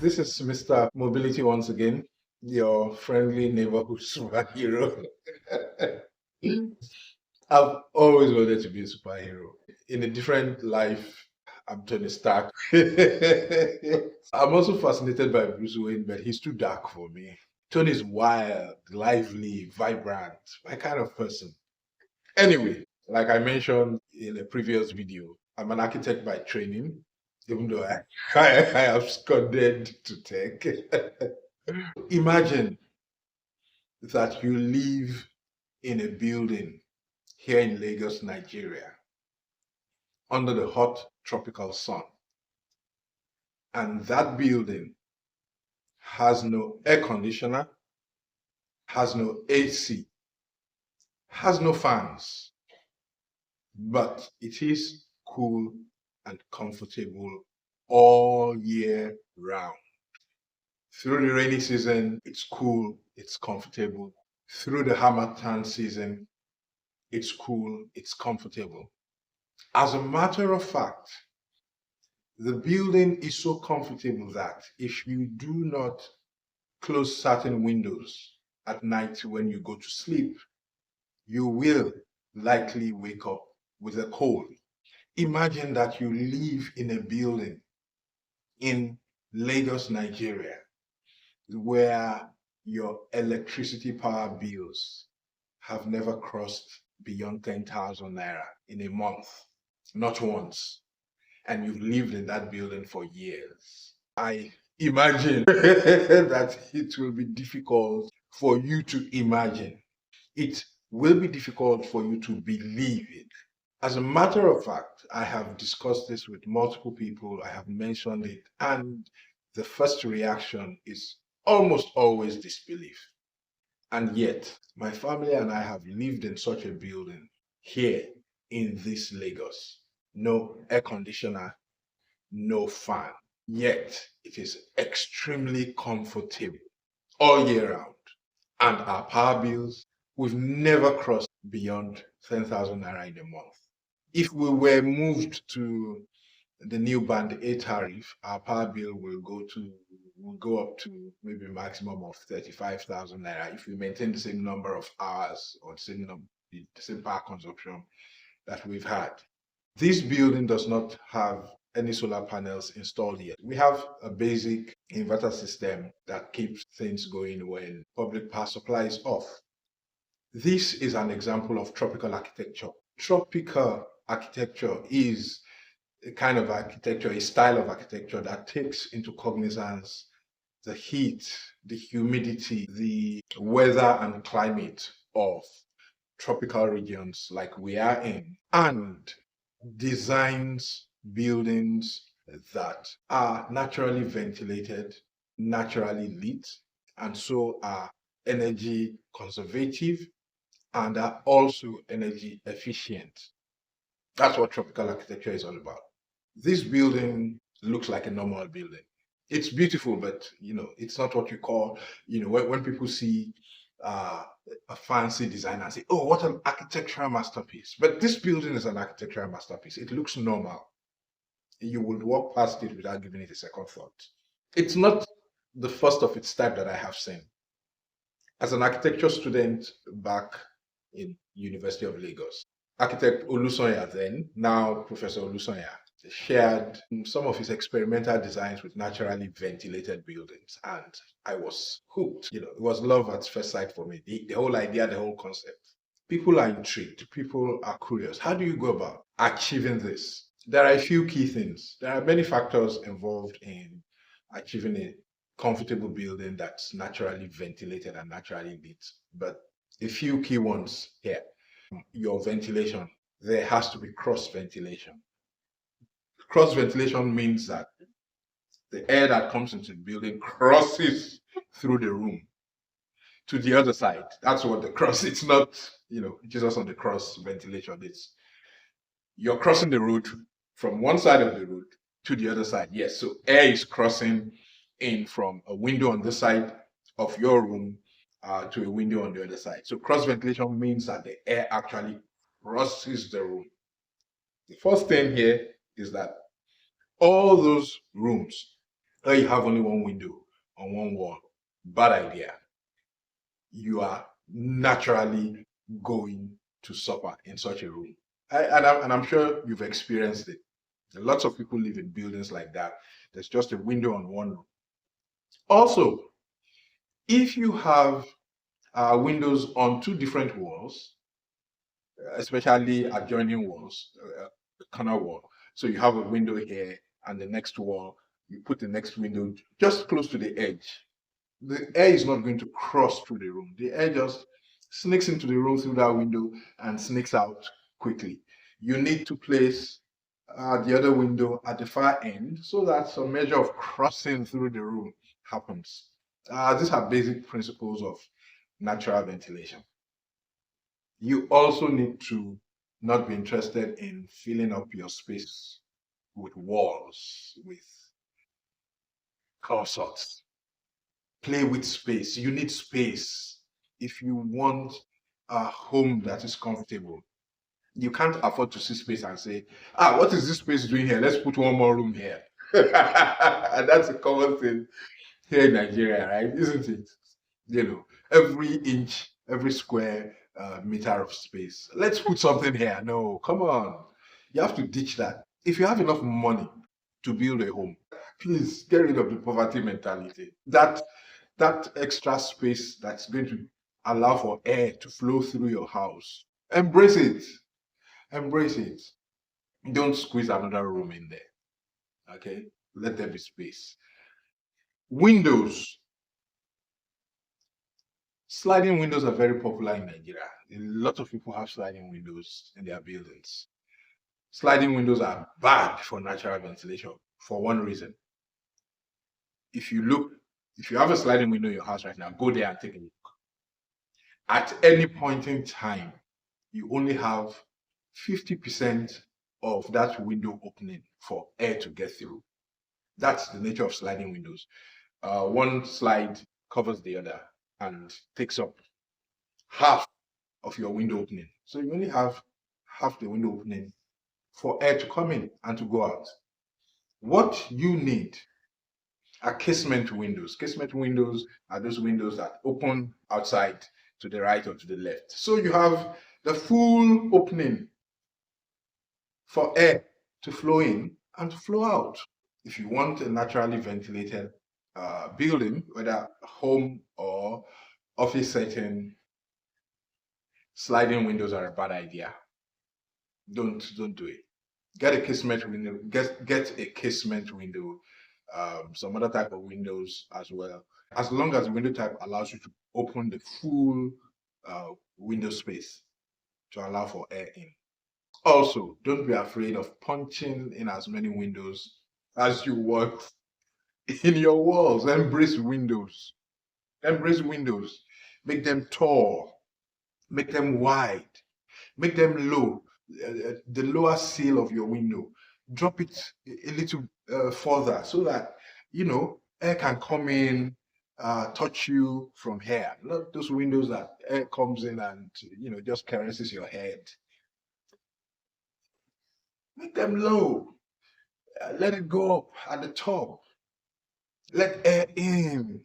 This is Mr. Mobility once again, your friendly neighborhood superhero. I've always wanted to be a superhero. In a different life, I'm Tony Stark. I'm also fascinated by Bruce Wayne, but he's too dark for me. Tony's wild, lively, vibrant, my kind of person. Anyway, like I mentioned in a previous video, I'm an architect by training, even though I have absconded to tech. Imagine that you live in a building here in Lagos, Nigeria, under the hot tropical sun, and that building has no air conditioner, has no AC, has no fans, but it is cool and comfortable all year round. Through the rainy season, it's cool, it's comfortable. Through the Harmattan season, it's cool, it's comfortable. As a matter of fact, the building is so comfortable that if you do not close certain windows at night when you go to sleep, you will likely wake up with a cold. Imagine that you live in a building in Lagos, Nigeria, where your electricity power bills have never crossed beyond 10,000 naira in a month, not once. And you've lived in that building for years. I imagine that it will be difficult for you to imagine. It will be difficult for you to believe it. As a matter of fact, I have discussed this with multiple people, I have mentioned it, and the first reaction is almost always disbelief. And yet, my family and I have lived in such a building here in this Lagos. No air conditioner, no fan. Yet, it is extremely comfortable all year round. And our power bills, we've never crossed beyond 10,000 naira in a month. If we were moved to the new band A tariff, our power bill will go up to maybe a maximum of 35,000 naira if we maintain the same number of hours or the same power consumption that we've had. This building does not have any solar panels installed yet. We have a basic inverter system that keeps things going when public power supply is off. This is an example of tropical architecture. Tropical architecture is a kind of architecture, a style of architecture that takes into cognizance the heat, the humidity, the weather and climate of tropical regions like we are in, and designs buildings that are naturally ventilated, naturally lit, and so are energy conservative and are also energy efficient. That's what tropical architecture is all about. This building looks like a normal building. It's beautiful, but it's not what you call, when people see a fancy design and say, oh, what an architectural masterpiece. But this building is an architectural masterpiece. It looks normal. You would walk past it without giving it a second thought. It's not the first of its type that I have seen. As an architecture student back in University of Lagos, architect Olusoya then, now Professor Olusoya, shared some of his experimental designs with naturally ventilated buildings, and I was hooked. It was love at first sight for me. The whole idea, the whole concept. People are intrigued. People are curious. How do you go about achieving this? There are a few key things. There are many factors involved in achieving a comfortable building that's naturally ventilated and naturally lit, but a few key ones here. Your ventilation. There has to be cross ventilation. Cross ventilation means that the air that comes into the building crosses through the room to the other side. That's what the cross, it's not, Jesus on the cross ventilation. It's you're crossing the road from one side of the road to the other side. Yes, so air is crossing in from a window on this side of your room to a window on the other side. So cross ventilation means that the air actually crosses the room. The first thing here is that all those rooms or you have only one window on one wall. Bad idea. You are naturally going to suffer in such a room. And I'm sure you've experienced it. Lots of people live in buildings like that. There's just a window on one room. Also, if you have windows on two different walls, especially adjoining walls, corner wall. So you have a window here and the next wall, you put the next window just close to the edge. The air is not going to cross through the room. The air just sneaks into the room through that window and sneaks out quickly. You need to place the other window at the far end so that some measure of crossing through the room happens. These are basic principles of natural ventilation. You also need to not be interested in filling up your space with walls, with all sorts. Play with space. You need space if you want a home that is comfortable. You can't afford to see space and say, what is this space doing here? Let's put one more room here. And that's a common thing here in Nigeria, right? Isn't it? You know, every inch, every square meter of space. Let's put something here. No, come on. You have to ditch that. If you have enough money to build a home, please get rid of the poverty mentality. That extra space that's going to allow for air to flow through your house. Embrace it. Embrace it. Don't squeeze another room in there. Okay? Let there be space. Windows. Sliding windows are very popular in Nigeria. A lot of people have sliding windows in their buildings. Sliding windows are bad for natural ventilation for one reason. If you have a sliding window in your house right now, go there and take a look. At any point in time, you only have 50% of that window opening for air to get through. That's the nature of sliding windows. One slide covers the other and takes up half of your window opening. So you only have half the window opening for air to come in and to go out. What you need are casement windows. Casement windows are those windows that open outside to the right or to the left. So you have the full opening for air to flow in and to flow out. If you want a naturally ventilated building, whether home or office setting, sliding windows are a bad idea. Don't do it. Get a casement window. Get a casement window. Some other type of windows as well. As long as the window type allows you to open the full window space to allow for air in. Also, don't be afraid of punching in as many windows as you want in your walls. Embrace windows. Embrace windows. Make them tall. Make them wide. Make them low. The lower sill of your window. Drop it a little further so that, air can come in, touch you from here. Not those windows that air comes in and, just caresses your head. Make them low. Let it go up at the top. Let air in.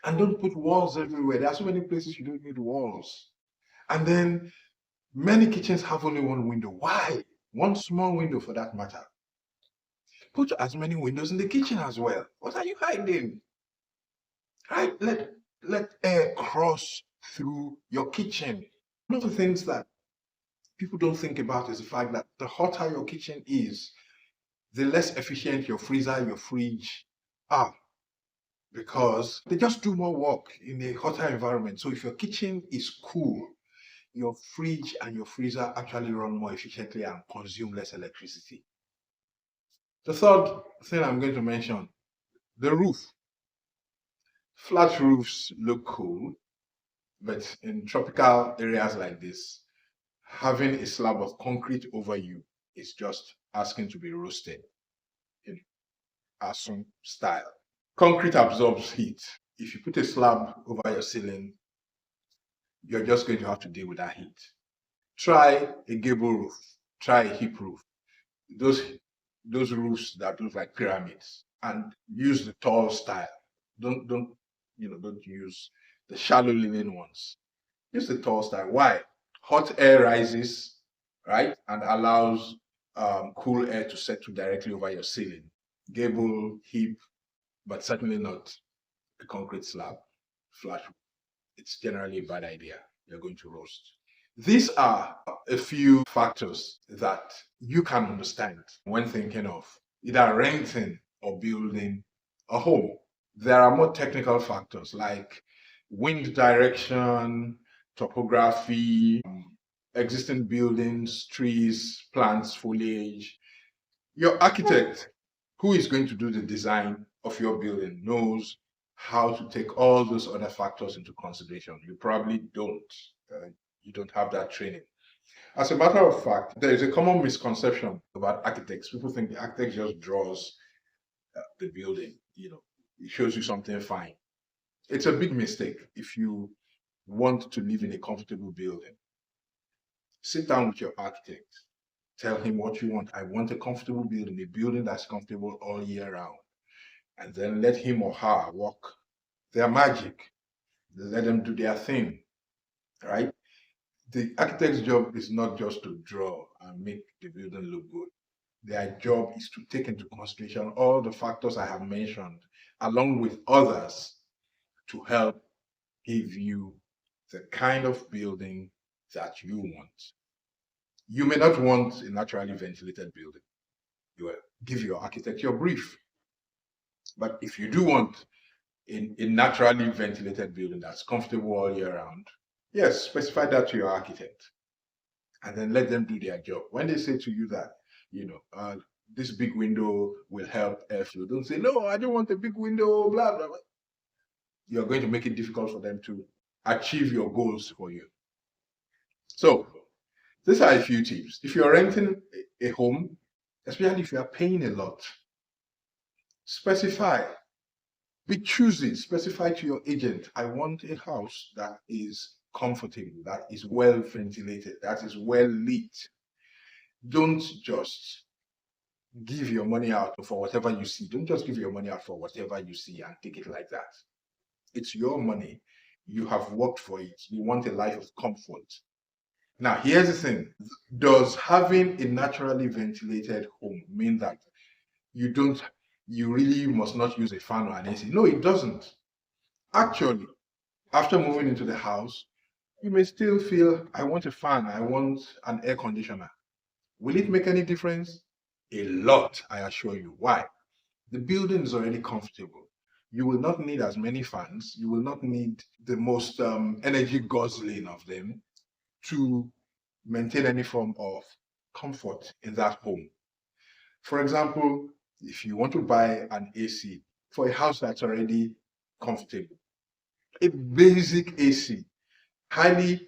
And don't put walls everywhere. There are so many places you don't need walls. And then many kitchens have only one window. Why? One small window for that matter. Put as many windows in the kitchen as well. What are you hiding? Right? Let air cross through your kitchen. One of the things that people don't think about is the fact that the hotter your kitchen is, the less efficient your freezer, your fridge are, because they just do more work in a hotter environment. So if your kitchen is cool, your fridge and your freezer actually run more efficiently and consume less electricity. The third thing I'm going to mention, the roof. Flat roofs look cool, but in tropical areas like this, having a slab of concrete over you is just asking to be roasted in Asun style. Concrete absorbs heat. If you put a slab over your ceiling, you're just going to have to deal with that heat. Try a gable roof. Try a hip roof. Those roofs that look like pyramids and use the tall style. Don't use the shallow linen ones. Use the tall style. Why? Hot air rises, right, and allows cool air to settle directly over your ceiling. Gable, hip, but certainly not a concrete slab. Flash. It's generally a bad idea. You're going to roast. These are a few factors that you can understand when thinking of either renting or building a home. There are more technical factors like wind direction, topography, existing buildings, trees, plants, foliage. Your architect, who is going to do the design of your building, knows how to take all those other factors into consideration. You probably don't. You don't have that training. As a matter of fact, there is a common misconception about architects. People think the architect just draws the building, it shows you something fine. It's a big mistake. If you want to live in a comfortable building, sit down with your architect, tell him what you want. I want a comfortable building, a building that's comfortable all year round. And then let him or her work their magic. Let them do their thing, right? The architect's job is not just to draw and make the building look good. Their job is to take into consideration all the factors I have mentioned, along with others, to help give you the kind of building that you want. You may not want a naturally ventilated building. You will give your architect your brief. But if you do want a naturally ventilated building that's comfortable all year round, yes, specify that to your architect. And then let them do their job. When they say to you that, this big window will help airflow, don't say, no, I don't want a big window, blah, blah, blah. You're going to make it difficult for them to achieve your goals for you. So, these are a few tips. If you're renting a home, especially if you are paying a lot, specify. Be choosy. Specify to your agent, I want a house that is comfortable, that is well ventilated, that is well lit. Don't just give your money out for whatever you see. Don't just give your money out for whatever you see and take it like that. It's your money. You have worked for it. You want a life of comfort. Now, here's the thing. Does having a naturally ventilated home mean that you really must not use a fan or an AC? No, it doesn't. Actually, after moving into the house, you may still feel, I want a fan, I want an air conditioner. Will it make any difference? A lot, I assure you. Why? The building is already comfortable. You will not need as many fans. You will not need the most energy guzzling of them to maintain any form of comfort in that home. For example, if you want to buy an AC for a house that's already comfortable, a basic AC, highly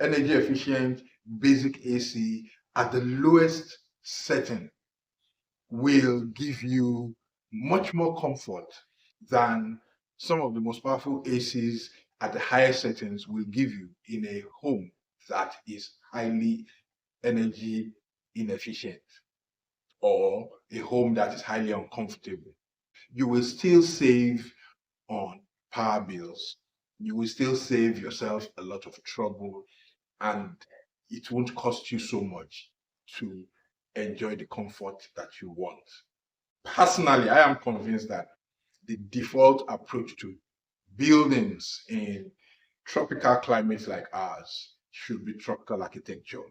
energy efficient basic AC at the lowest setting will give you much more comfort than some of the most powerful ACs at the highest settings will give you in a home that is highly energy inefficient or a home that is highly uncomfortable. You will still save on power bills. You will still save yourself a lot of trouble, and it won't cost you so much to enjoy the comfort that you want. Personally, I am convinced that the default approach to buildings in tropical climates like ours should be tropical architecture,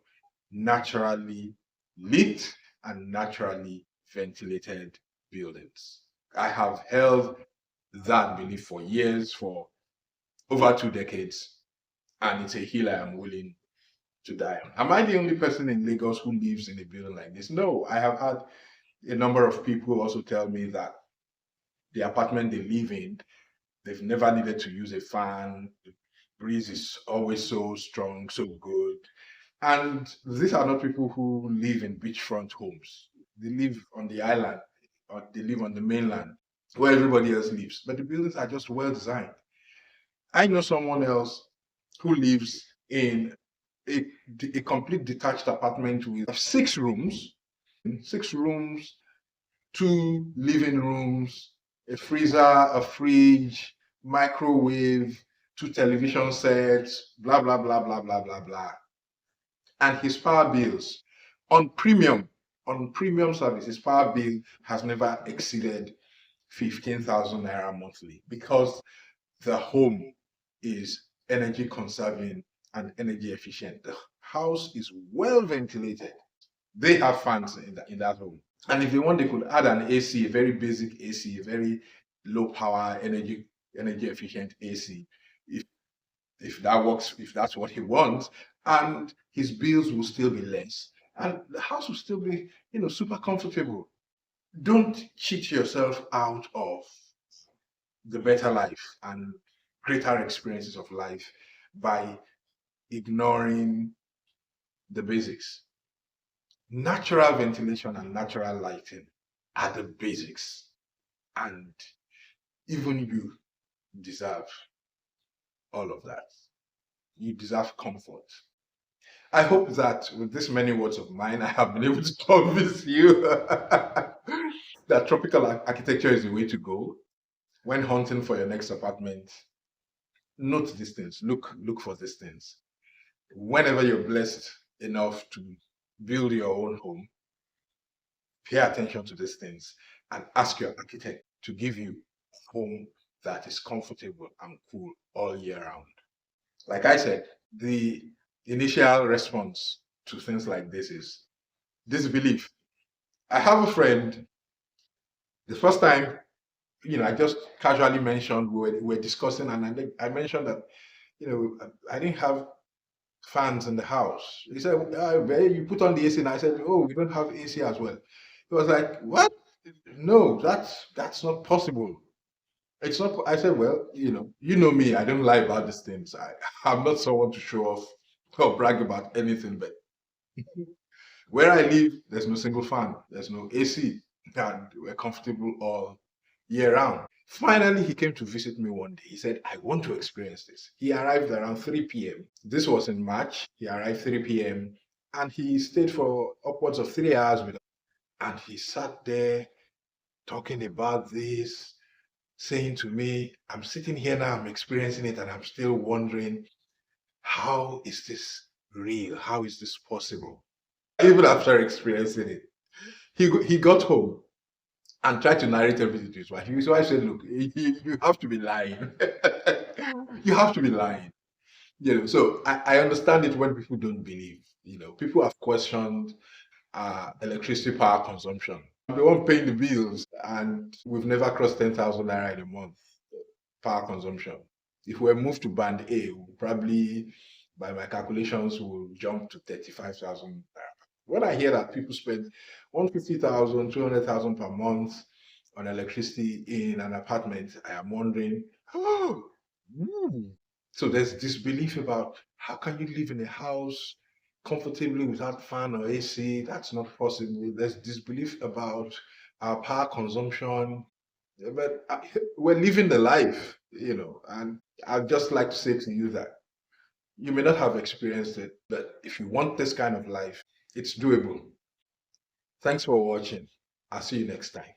naturally lit and naturally ventilated buildings. I have held that belief for years, for over 2 decades, and it's a hill I am willing to die on. Am I the only person in Lagos who lives in a building like this? No, I have had a number of people also tell me that the apartment they live in, they've never needed to use a fan. The breeze is always so strong, so good. And these are not people who live in beachfront homes. They live on the island, or they live on the mainland where everybody else lives. But the buildings are just well designed. I know someone else who lives in a complete detached apartment with 6 rooms, two living rooms, a freezer, a fridge, microwave, two television sets, blah, blah, blah, blah, blah, blah, blah. And his power bills on premium, on premium service, his power bill has never exceeded 15,000 naira monthly because the home is energy conserving and energy efficient. The house is well ventilated. They have fans in that home. And if they want, they could add an AC, a very basic AC, a very low power, energy efficient AC. If if that works, if that's what he wants, and his bills will still be less, and the house will still be, super comfortable. Don't cheat yourself out of the better life and greater experiences of life by ignoring the basics. Natural ventilation and natural lighting are the basics, and even you deserve all of that. You deserve comfort. I hope that with this many words of mine, I have been able to convince you that tropical architecture is the way to go. When hunting for your next apartment, note these things. Look for these things. Whenever you're blessed enough to build your own home, pay attention to these things and ask your architect to give you a home that is comfortable and cool all year round. Like I said, the initial response to things like this is disbelief. I have a friend, the first time, I just casually mentioned, we were discussing, and I mentioned that, I didn't have fans in the house. He said, you put on the AC, and I said, oh, we don't have AC as well. He was like, what? No, that's not possible. It's not. I said, well, you know me. I don't lie about these things. I'm not someone to show off or brag about anything. But where I live, there's no single fan. There's no AC, and we're comfortable all year round. Finally, he came to visit me one day. He said, I want to experience this. He arrived around 3 p.m. This was in March. He arrived 3 p.m. and he stayed for upwards of 3 hours with us. And he sat there talking about this, saying to me, I'm sitting here now, I'm experiencing it, and I'm still wondering, how is this real? How is this possible? Even after experiencing it, he got home and tried to narrate everything to his wife. His wife said, look, you have to be lying. You have to be lying. So I understand it when people don't believe. People have questioned electricity power consumption. The one paying the bills, and we've never crossed 10,000 naira in a month power consumption. If we're moved to band A, we'll probably, by my calculations, will jump to 35,000 naira. When I hear that people spend 150,000, 200,000 per month on electricity in an apartment, I am wondering, oh, so there's this belief about how can you live in a house comfortably without fan or AC? That's not possible. There's disbelief about our power consumption, but we're living the life, and I'd just like to say to you that you may not have experienced it, but if you want this kind of life, it's doable. Thanks for watching. I'll see you next time.